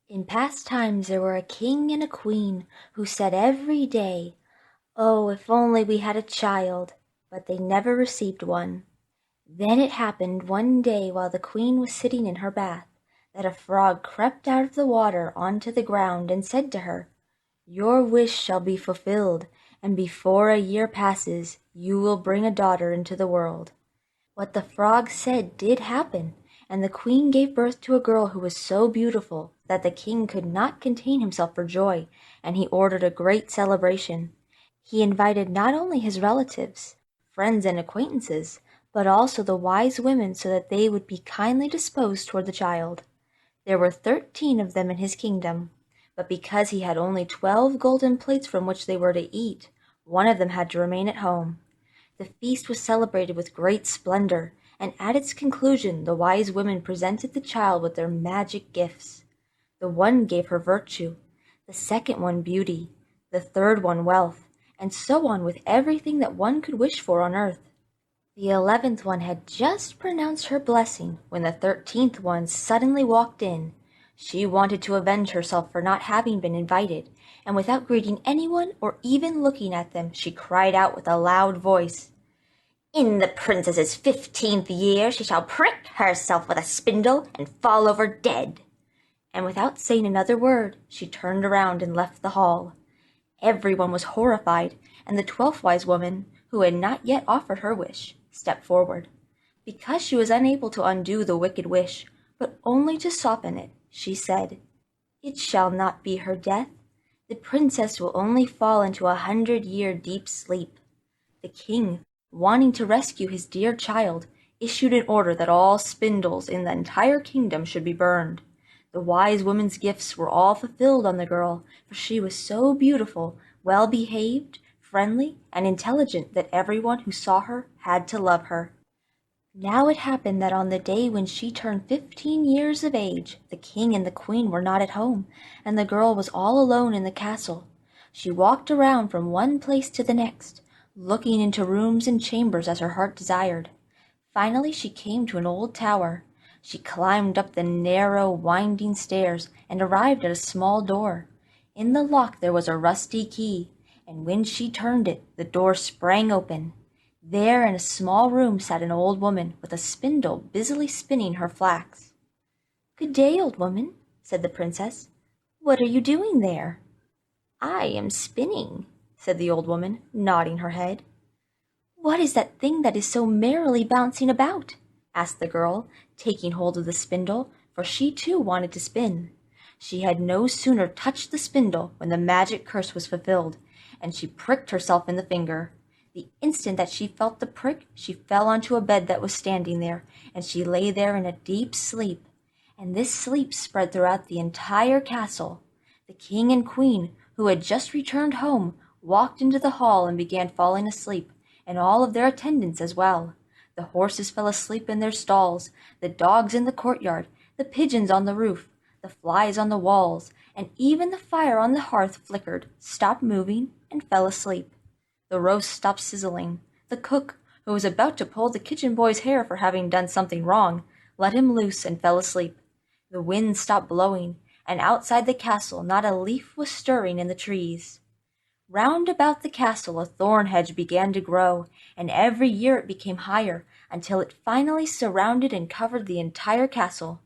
In past times there were a king and a queen who said every day, "Oh, if only we had a child," but they never received one. Then it happened one day while the queen was sitting in her bath, that a frog crept out of the water onto the ground and said to her, "Your wish shall be fulfilled, and before a year passes you will bring a daughter into the world." What the frog said did happen, and the queen gave birth to a girl who was so beautiful that the king could not contain himself for joy, and he ordered a great celebration. He invited not only his relatives, friends, and acquaintances, but also the wise women so that they would be kindly disposed toward the child. There were 13 of them in his kingdom, but because he had only 12 golden plates from which they were to eat, one of them had to remain at home. The feast was celebrated with great splendor, and at its conclusion the wise women presented the child with their magic gifts. The one gave her virtue, the second one beauty, the third one wealth, and so on with everything that one could wish for on earth. The 11th one had just pronounced her blessing when the 13th one suddenly walked in. She wanted to avenge herself for not having been invited, and without greeting anyone or even looking at them, she cried out with a loud voice, "In the princess's 15th year she shall prick herself with a spindle and fall over dead." And without saying another word, she turned around and left the hall. Everyone was horrified, and the 12th wise woman, who had not yet offered her wish, stepped forward. Because she was unable to undo the wicked wish, but only to soften it, she said, "It shall not be her death. The princess will only fall into 100-year deep sleep." The king, wanting to rescue his dear child, issued an order that all spindles in the entire kingdom should be burned. The wise woman's gifts were all fulfilled on the girl, for she was so beautiful, well-behaved, friendly, and intelligent that everyone who saw her had to love her. Now it happened that on the day when she turned 15 years of age, the king and the queen were not at home, and the girl was all alone in the castle. She walked around from one place to the next, looking into rooms and chambers as her heart desired. Finally she came to an old tower. She climbed up the narrow, winding stairs and arrived at a small door. In the lock there was a rusty key, and when she turned it, the door sprang open. There in a small room sat an old woman with a spindle busily spinning her flax. "Good day, old woman," said the princess. "What are you doing there?" "I am spinning," said the old woman, nodding her head. "What is that thing that is so merrily bouncing about?" asked the girl, taking hold of the spindle, for she too wanted to spin. She had no sooner touched the spindle when the magic curse was fulfilled, and she pricked herself in the finger. The instant that she felt the prick, she fell onto a bed that was standing there, and she lay there in a deep sleep. And this sleep spread throughout the entire castle. The king and queen, who had just returned home, walked into the hall and began falling asleep, and all of their attendants as well. The horses fell asleep in their stalls, the dogs in the courtyard, the pigeons on the roof, the flies on the walls, and even the fire on the hearth flickered, stopped moving, and fell asleep. The roast stopped sizzling. The cook, who was about to pull the kitchen boy's hair for having done something wrong, let him loose and fell asleep. The wind stopped blowing, and outside the castle not a leaf was stirring in the trees. Round about the castle a thorn hedge began to grow, and every year it became higher, until it finally surrounded and covered the entire castle.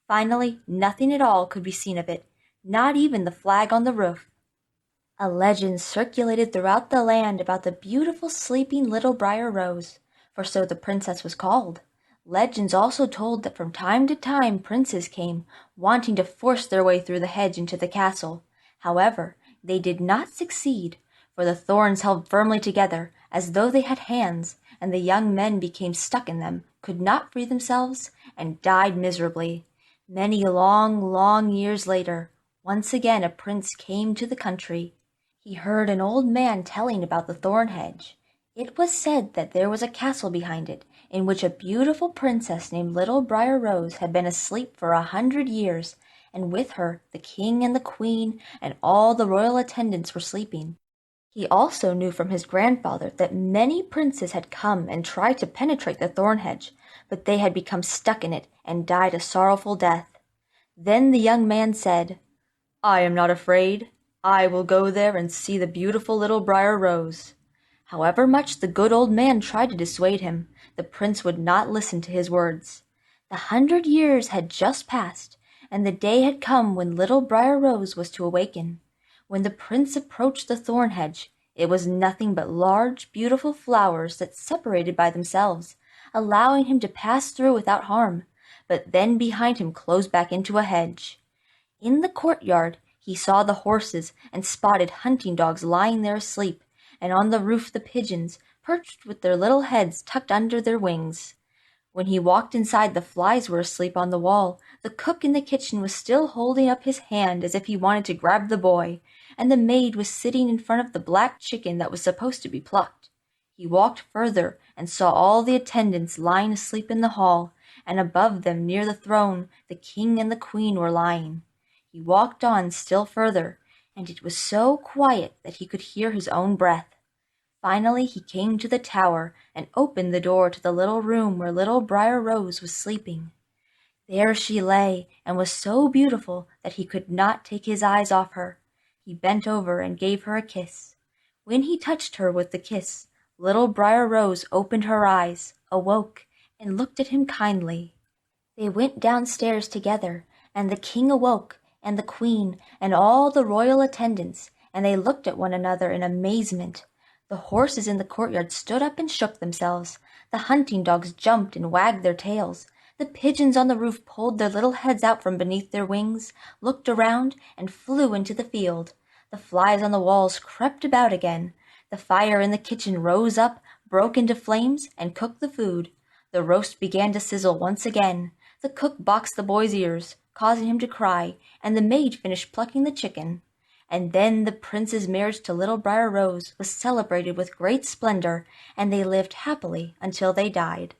Finally, nothing at all could be seen of it, not even the flag on the roof. A legend circulated throughout the land about the beautiful sleeping little Briar Rose, for so the princess was called. Legends also told that from time to time princes came, wanting to force their way through the hedge into the castle. However, they did not succeed, for the thorns held firmly together, as though they had hands, and the young men became stuck in them, could not free themselves, and died miserably. Many long, long years later, once again a prince came to the country. He heard an old man telling about the thorn hedge. It was said that there was a castle behind it, in which a beautiful princess named Little Briar Rose had been asleep for 100 years, and with her the king and the queen and all the royal attendants were sleeping. He also knew from his grandfather that many princes had come and tried to penetrate the thorn hedge, but they had become stuck in it and died a sorrowful death. Then the young man said, I am not afraid. I will go there and see the beautiful little Briar Rose." However much the good old man tried to dissuade him, the prince would not listen to his words. The 100 years had just passed, and the day had come when little Briar Rose was to awaken. When the prince approached the thorn hedge, it was nothing but large, beautiful flowers that separated by themselves, allowing him to pass through without harm, but then behind him closed back into a hedge. In the courtyard he saw the horses and spotted hunting dogs lying there asleep, and on the roof the pigeons, perched with their little heads tucked under their wings. When he walked inside, the flies were asleep on the wall, the cook in the kitchen was still holding up his hand as if he wanted to grab the boy, and the maid was sitting in front of the black chicken that was supposed to be plucked. He walked further and saw all the attendants lying asleep in the hall, and above them near the throne the king and the queen were lying. He walked on still further, and it was so quiet that he could hear his own breath. Finally he came to the tower and opened the door to the little room where little Briar Rose was sleeping. There she lay, and was so beautiful that he could not take his eyes off her. He bent over and gave her a kiss. When he touched her with the kiss, little Briar Rose opened her eyes, awoke, and looked at him kindly. They went downstairs together, and the king awoke, and the queen, and all the royal attendants, and they looked at one another in amazement. The horses in the courtyard stood up and shook themselves. The hunting dogs jumped and wagged their tails. The pigeons on the roof pulled their little heads out from beneath their wings, looked around, and flew into the field. The flies on the walls crept about again. The fire in the kitchen rose up, broke into flames, and cooked the food. The roast began to sizzle once again. The cook boxed the boy's ears, causing him to cry, and the maid finished plucking the chicken. And then the prince's marriage to little Briar Rose was celebrated with great splendor, and they lived happily until they died.